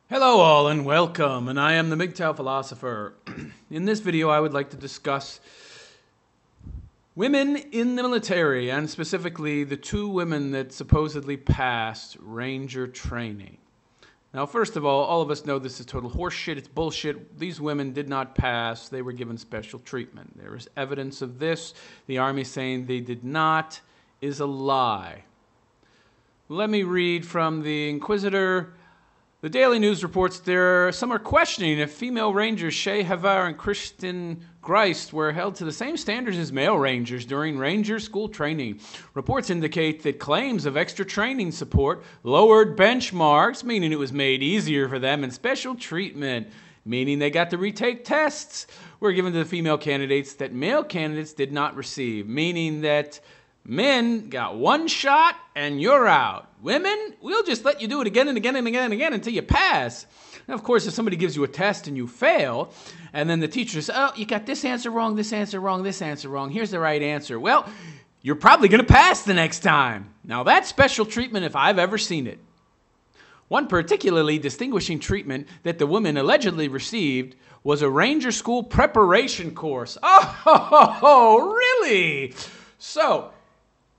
Hello all and welcome, and I am the MGTOW philosopher. In this video I would like to discuss women in the military, and specifically the two women that supposedly passed Ranger training. Now first of all of us know this is total horseshit, it's bullshit. These women did not pass, they were given special treatment. There is evidence of this. The Army saying they did not is a lie. Let me read from the Inquisitor. The Daily News reports some are questioning if female Rangers Shay Havar and Kristen Greist were held to the same standards as male Rangers during Ranger school training. Reports indicate that claims of extra training support, lowered benchmarks, meaning it was made easier for them, and special treatment, meaning they got to retake tests, were given to the female candidates that male candidates did not receive, meaning that men got one shot and you're out. Women, we'll just let you do it again and again and again and again until you pass. Now, of course, if somebody gives you a test and you fail, and then the teacher says, oh, you got this answer wrong, this answer wrong, this answer wrong, here's the right answer. Well, you're probably going to pass the next time. Now, that's special treatment if I've ever seen it. One particularly distinguishing treatment that the woman allegedly received was a Ranger school preparation course. Oh, really? So,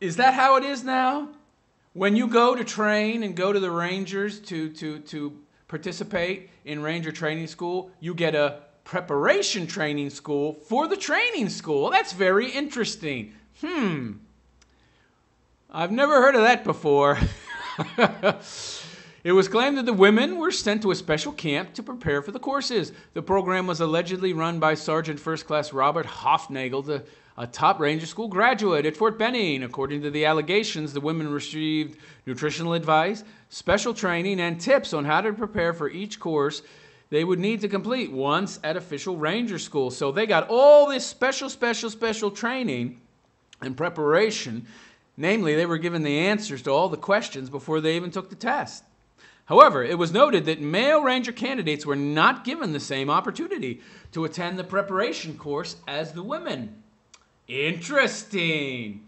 is that how it is now? When you go to train and go to the Rangers to participate in Ranger training school, you get a preparation training school for the training school. That's very interesting. I've never heard of that before. It was claimed that the women were sent to a special camp to prepare for the courses. The program was allegedly run by Sergeant First Class Robert Hofnagel, a top Ranger School graduate at Fort Benning. According to the allegations, the women received nutritional advice, special training, and tips on how to prepare for each course they would need to complete once at official Ranger School. So they got all this special training and preparation. Namely, they were given the answers to all the questions before they even took the test. However, it was noted that male Ranger candidates were not given the same opportunity to attend the preparation course as the women. Interesting.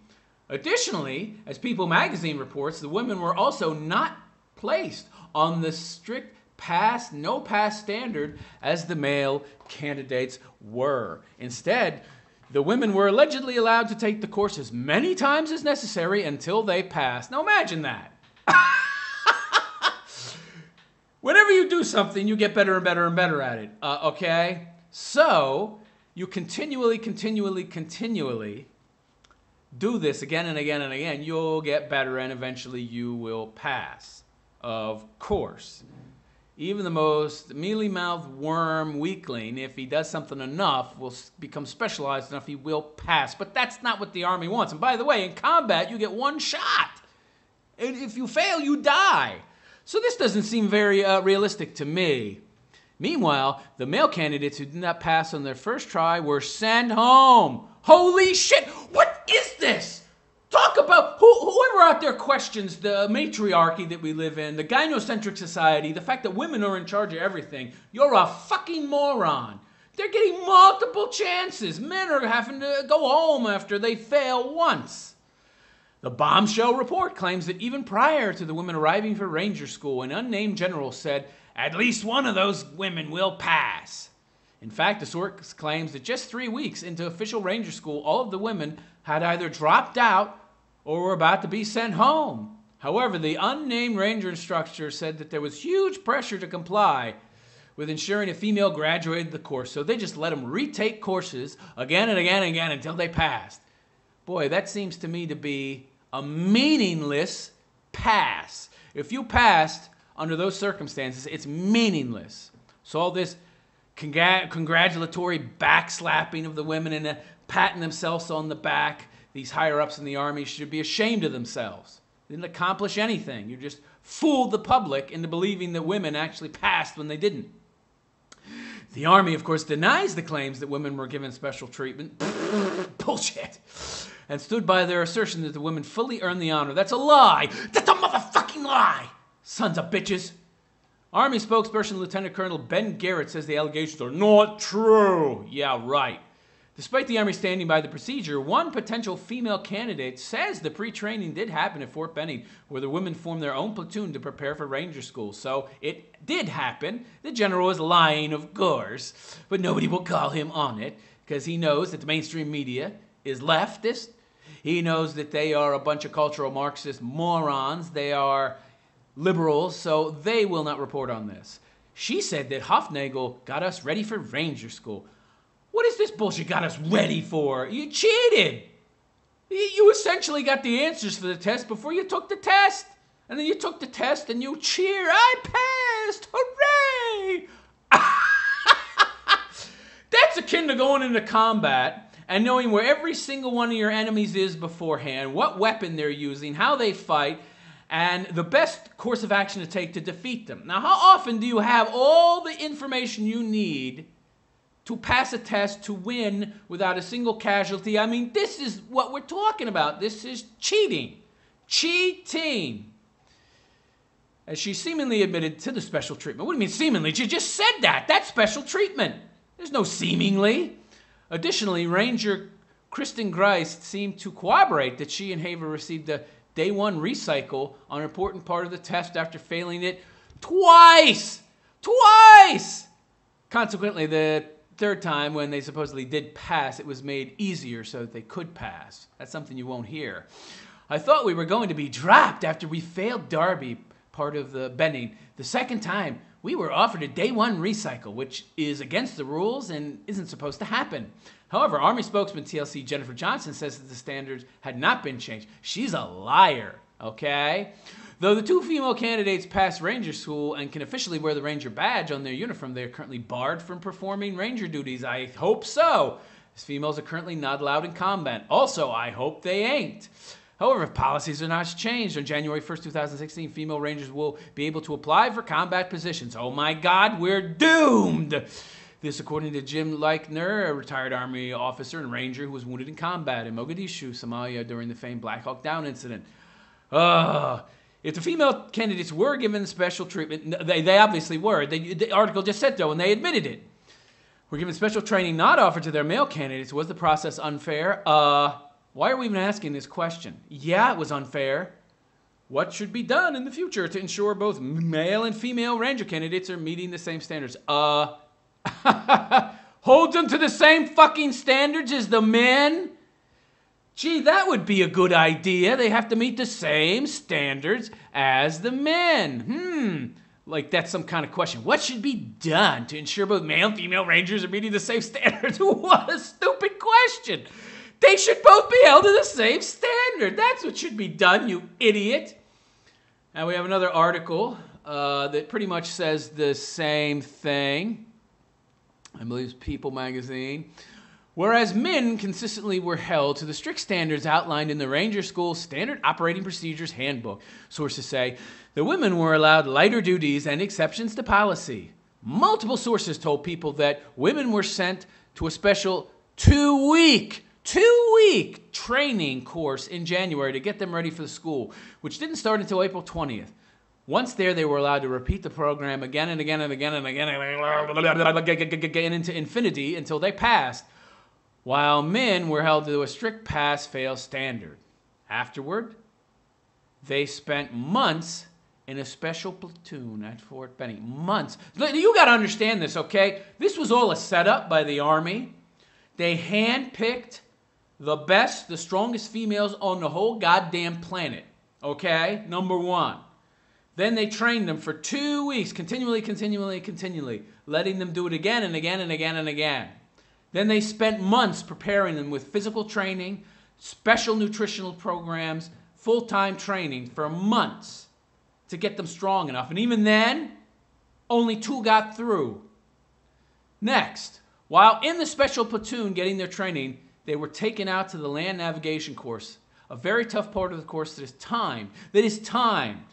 Additionally, as People magazine reports, the women were also not placed on the strict pass, no pass standard as the male candidates were. Instead, the women were allegedly allowed to take the course as many times as necessary until they passed. Now imagine that. Whenever you do something, you get better and better and better at it, okay? So, you continually do this again and again and again, you'll get better and eventually you will pass. Of course. Even the most mealy-mouthed worm weakling, if he does something enough, will become specialized enough, he will pass. But that's not what the Army wants. And by the way, in combat, you get one shot. And if you fail, you die. So this doesn't seem very realistic to me. Meanwhile, the male candidates who did not pass on their first try were sent home. Holy shit! What is this? Talk about whoever out there questions the matriarchy that we live in, the gynocentric society, the fact that women are in charge of everything. You're a fucking moron. They're getting multiple chances. Men are having to go home after they fail once. The bombshell report claims that even prior to the women arriving for Ranger School, an unnamed general said, at least one of those women will pass. In fact, the source claims that just 3 weeks into official Ranger School, all of the women had either dropped out or were about to be sent home. However, the unnamed Ranger instructor said that there was huge pressure to comply with ensuring a female graduated the course, so they just let them retake courses again and again and again until they passed. Boy, that seems to me to be a meaningless pass. If you passed under those circumstances, it's meaningless. So all this congratulatory backslapping of the women and patting themselves on the back, these higher-ups in the Army should be ashamed of themselves. They didn't accomplish anything. You just fooled the public into believing that women actually passed when they didn't. The Army, of course, denies the claims that women were given special treatment. Bullshit. And stood by their assertion that the women fully earned the honor. That's a lie. That's a motherfucking lie. Sons of bitches. Army spokesperson Lieutenant Colonel Ben Garrett says the allegations are not true. Yeah, right. Despite the Army standing by the procedure, one potential female candidate says the pre-training did happen at Fort Benning, where the women formed their own platoon to prepare for Ranger School. So it did happen. The general is lying, of course, but nobody will call him on it because he knows that the mainstream media is leftist. He knows that they are a bunch of cultural Marxist morons. They are liberals, so they will not report on this. She said that Hofnagel got us ready for Ranger School. What is this bullshit got us ready for? You cheated. You essentially got the answers for the test before you took the test. And then you took the test and you cheer. I passed. Hooray! That's akin to going into combat and knowing where every single one of your enemies is beforehand, what weapon they're using, how they fight, and the best course of action to take to defeat them. Now, how often do you have all the information you need to pass a test, to win without a single casualty? I mean, this is what we're talking about. This is cheating. Cheating. As she seemingly admitted to the special treatment. What do you mean seemingly? She just said that. That's special treatment. There's no seemingly. Additionally, Ranger Kristen Greist seemed to corroborate that she and Haver received a day one recycle on an important part of the test after failing it twice. Twice! Consequently, the third time when they supposedly did pass, it was made easier so that they could pass. That's something you won't hear. I thought we were going to be dropped after we failed Derby, part of the Benning. The second time, we were offered a day one recycle, which is against the rules and isn't supposed to happen. However, Army spokesman TLC Jennifer Johnson says that the standards had not been changed. She's a liar, okay? Though the two female candidates passed Ranger School and can officially wear the Ranger badge on their uniform, they are currently barred from performing Ranger duties. I hope so, as females are currently not allowed in combat. Also, I hope they ain't. However, if policies are not changed, on January 1st, 2016, female Rangers will be able to apply for combat positions. Oh my God, we're doomed! This according to Jim Leichner, a retired Army officer and Ranger who was wounded in combat in Mogadishu, Somalia during the famed Black Hawk Down incident. If the female candidates were given special treatment, they obviously were. The article just said so, and they admitted it. Were given special training not offered to their male candidates. Was the process unfair? Why are we even asking this question? Yeah, it was unfair. What should be done in the future to ensure both male and female Ranger candidates are meeting the same standards? Hold them to the same fucking standards as the men? Gee, that would be a good idea. They have to meet the same standards as the men. Like that's some kind of question. What should be done to ensure both male and female Rangers are meeting the same standards? What a stupid question. They should both be held to the same standard. That's what should be done, you idiot. Now we have another article that pretty much says the same thing. I believe it's People magazine. Whereas men consistently were held to the strict standards outlined in the Ranger School Standard Operating Procedures Handbook, sources say, the women were allowed lighter duties and exceptions to policy. Multiple sources told People that women were sent to a special two-week training course in January to get them ready for the school, which didn't start until April 20th. Once there, they were allowed to repeat the program again and again and again and again into infinity until they passed, while men were held to a strict pass-fail standard. Afterward, they spent months in a special platoon at Fort Benning. Months. You got to understand this, okay? This was all a setup by the Army. They handpicked the best, the strongest females on the whole goddamn planet, okay? Number one. Then they trained them for 2 weeks, continually, letting them do it again and again and again and again. Then they spent months preparing them with physical training, special nutritional programs, full-time training for months to get them strong enough. And even then, only 2 got through. Next, while in the special platoon getting their training, they were taken out to the land navigation course, a very tough part of the course that is timed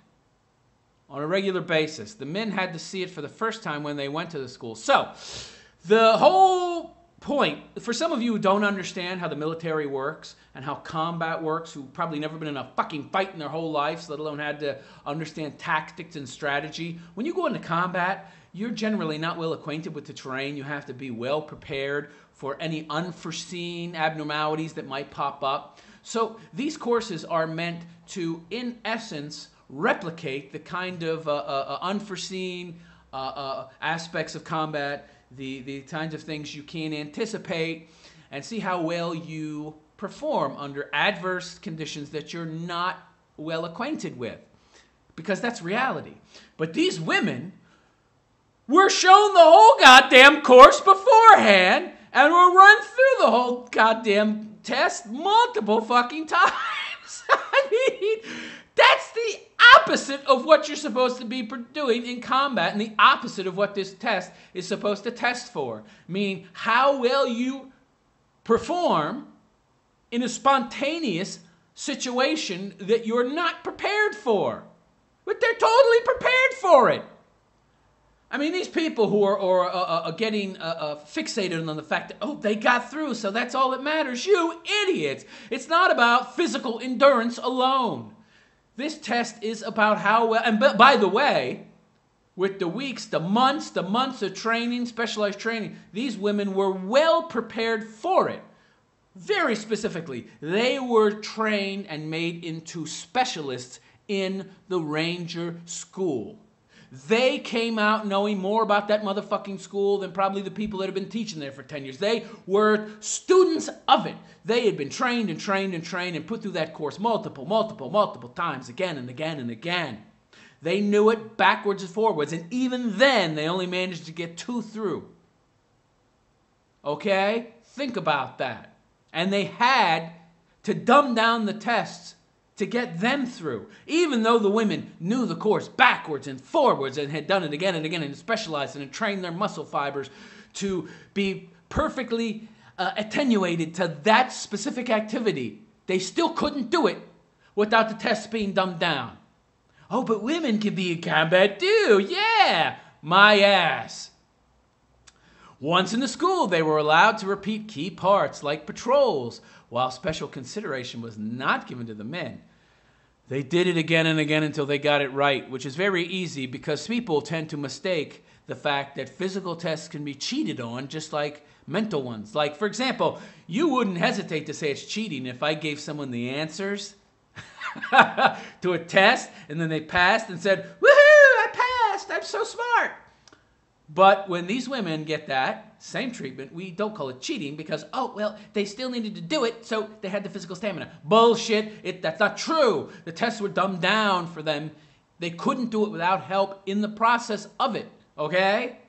on a regular basis. The men had to see it for the first time when they went to the school. So, the whole point, for some of you who don't understand how the military works and how combat works, who've probably never been in a fucking fight in their whole lives, let alone had to understand tactics and strategy, when you go into combat, you're generally not well acquainted with the terrain. You have to be well prepared for any unforeseen abnormalities that might pop up. So these courses are meant to, in essence, replicate the kind of unforeseen aspects of combat, the kinds of things you can't anticipate, and see how well you perform under adverse conditions that you're not well acquainted with. Because that's reality. But these women were shown the whole goddamn course beforehand and were run through the whole goddamn test multiple fucking times. I mean, that's the opposite of what you're supposed to be doing in combat, and the opposite of what this test is supposed to test for. Meaning how well you perform in a spontaneous situation that you're not prepared for. But they're totally prepared for it. I mean, these people who are getting fixated on the fact that, oh, they got through, so that's all that matters. You idiots. It's not about physical endurance alone. This test is about how well, and by the way, with the weeks, the months of training, specialized training, these women were well prepared for it. Very specifically, they were trained and made into specialists in the Ranger School. They came out knowing more about that motherfucking school than probably the people that have been teaching there for 10 years. They were students of it. They had been trained and trained and trained and put through that course multiple times, again and again and again. They knew it backwards and forwards, and even then, they only managed to get 2 through. Okay? Think about that. And they had to dumb down the tests to get them through, even though the women knew the course backwards and forwards and had done it again and again and specialized and trained their muscle fibers to be perfectly attenuated to that specific activity. They still couldn't do it without the tests being dumbed down. Oh, but women can be in combat too. Yeah, my ass. Once in the school, they were allowed to repeat key parts like patrols, while special consideration was not given to the men. They did it again and again until they got it right, which is very easy because people tend to mistake the fact that physical tests can be cheated on just like mental ones. Like, for example, you wouldn't hesitate to say it's cheating if I gave someone the answers to a test and then they passed and said, "Woohoo, I passed, I'm so smart." But when these women get that same treatment, we don't call it cheating because, oh, well, they still needed to do it, so they had the physical stamina. Bullshit. That's not true. The tests were dumbed down for them. They couldn't do it without help in the process of it, okay?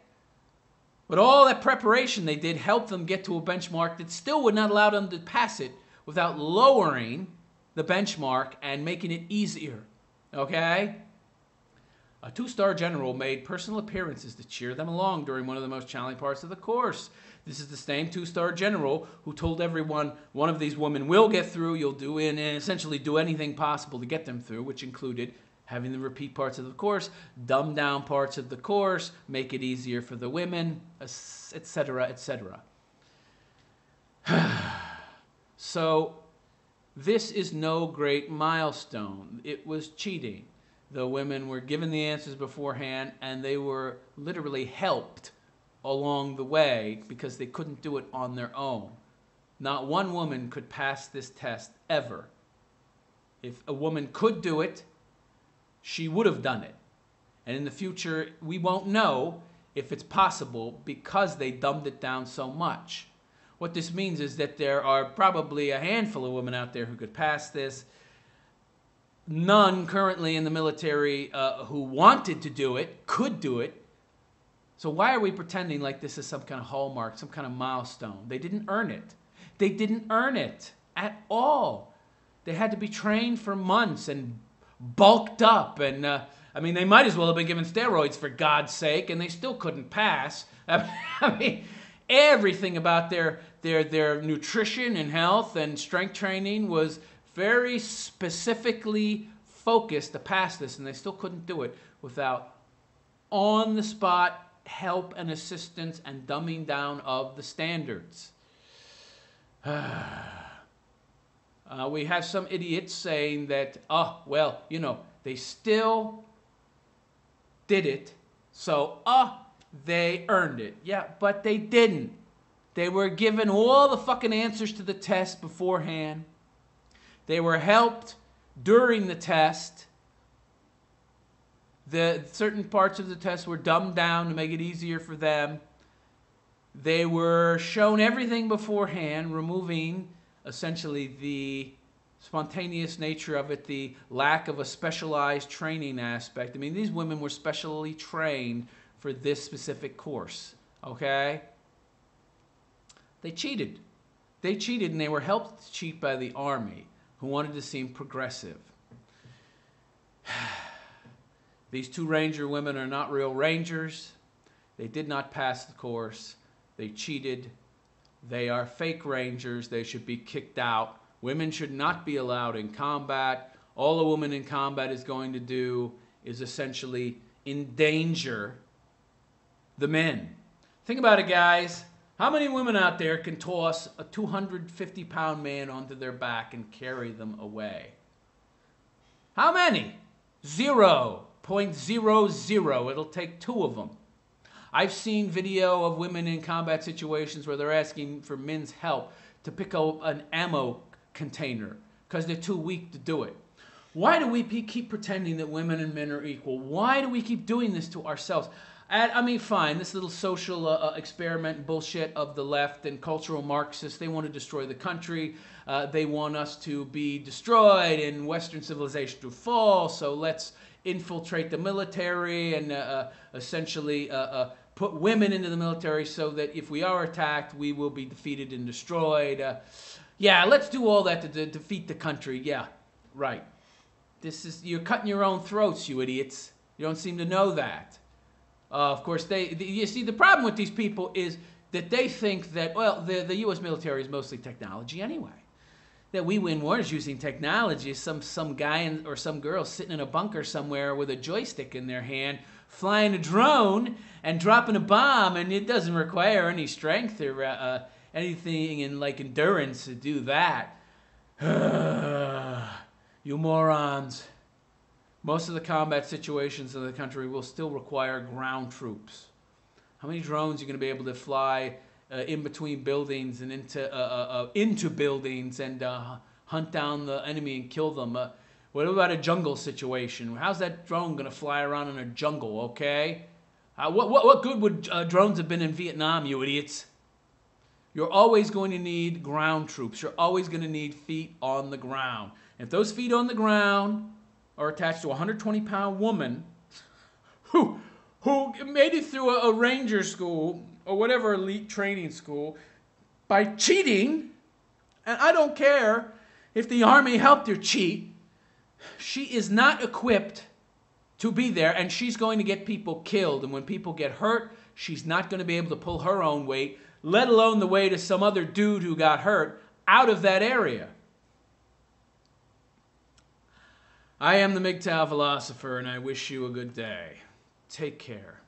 But all that preparation they did helped them get to a benchmark that still would not allow them to pass it without lowering the benchmark and making it easier, okay? A 2-star general made personal appearances to cheer them along during one of the most challenging parts of the course. This is the same 2-star general who told everyone one of these women will get through, you'll do and essentially do anything possible to get them through, which included having them repeat parts of the course, dumb down parts of the course, make it easier for the women, etc., etc. So this is no great milestone. It was cheating. The women were given the answers beforehand, and they were literally helped along the way because they couldn't do it on their own. Not one woman could pass this test ever. If a woman could do it, she would have done it. And in the future, we won't know if it's possible because they dumbed it down so much. What this means is that there are probably a handful of women out there who could pass this. None currently in the military who wanted to do it could do it. So why are we pretending like this is some kind of hallmark, some kind of milestone? They didn't earn it. They didn't earn it at all. They had to be trained for months and bulked up. And I mean, they might as well have been given steroids for God's sake, and they still couldn't pass. I mean, everything about their nutrition and health and strength training was very specifically focused to pass this, and they still couldn't do it without on-the-spot help and assistance and dumbing down of the standards. We have some idiots saying that, oh, well, you know, they still did it, so, they earned it. Yeah, but they didn't. They were given all the fucking answers to the test beforehand. They were helped during the test. The certain parts of the test were dumbed down to make it easier for them. They were shown everything beforehand, removing essentially the spontaneous nature of it, the lack of a specialized training aspect. I mean, these women were specially trained for this specific course, okay? They cheated. They cheated, and they were helped to cheat by the Army, who wanted to seem progressive. These two Ranger women are not real Rangers. They did not pass the course. They cheated. They are fake Rangers. They should be kicked out. Women should not be allowed in combat. All a woman in combat is going to do is essentially endanger the men. Think about it, guys. How many women out there can toss a 250-pound man onto their back and carry them away? How many? 0.00. It'll take 2 of them. I've seen video of women in combat situations where they're asking for men's help to pick up an ammo container because they're too weak to do it. Why do we keep pretending that women and men are equal? Why do we keep doing this to ourselves? I mean, fine, this little social experiment bullshit of the left and cultural Marxists, they want to destroy the country. They want us to be destroyed and Western civilization to fall, so let's infiltrate the military and essentially put women into the military so that if we are attacked, we will be defeated and destroyed. Yeah, let's do all that to defeat the country. Yeah, right. You're cutting your own throats, you idiots. You don't seem to know that. Of course, you see, the problem with these people is that they think that, well, the U.S. military is mostly technology anyway. That we win wars using technology. Some guy or some girl sitting in a bunker somewhere with a joystick in their hand, flying a drone and dropping a bomb, and it doesn't require any strength or anything in like endurance to do that. You morons. Most of the combat situations in the country will still require ground troops. How many drones are you going to be able to fly in between buildings and into buildings and hunt down the enemy and kill them? What about a jungle situation? How's that drone going to fly around in a jungle, okay? What good would drones have been in Vietnam, you idiots? You're always going to need ground troops. You're always going to need feet on the ground. If those feet on the ground are attached to a 120-pound woman who made it through a ranger school or whatever elite training school by cheating, and I don't care if the Army helped her cheat, she is not equipped to be there, and she's going to get people killed. And when people get hurt, she's not going to be able to pull her own weight, let alone the weight of some other dude who got hurt, out of that area. I am the MGTOW philosopher, and I wish you a good day. Take care.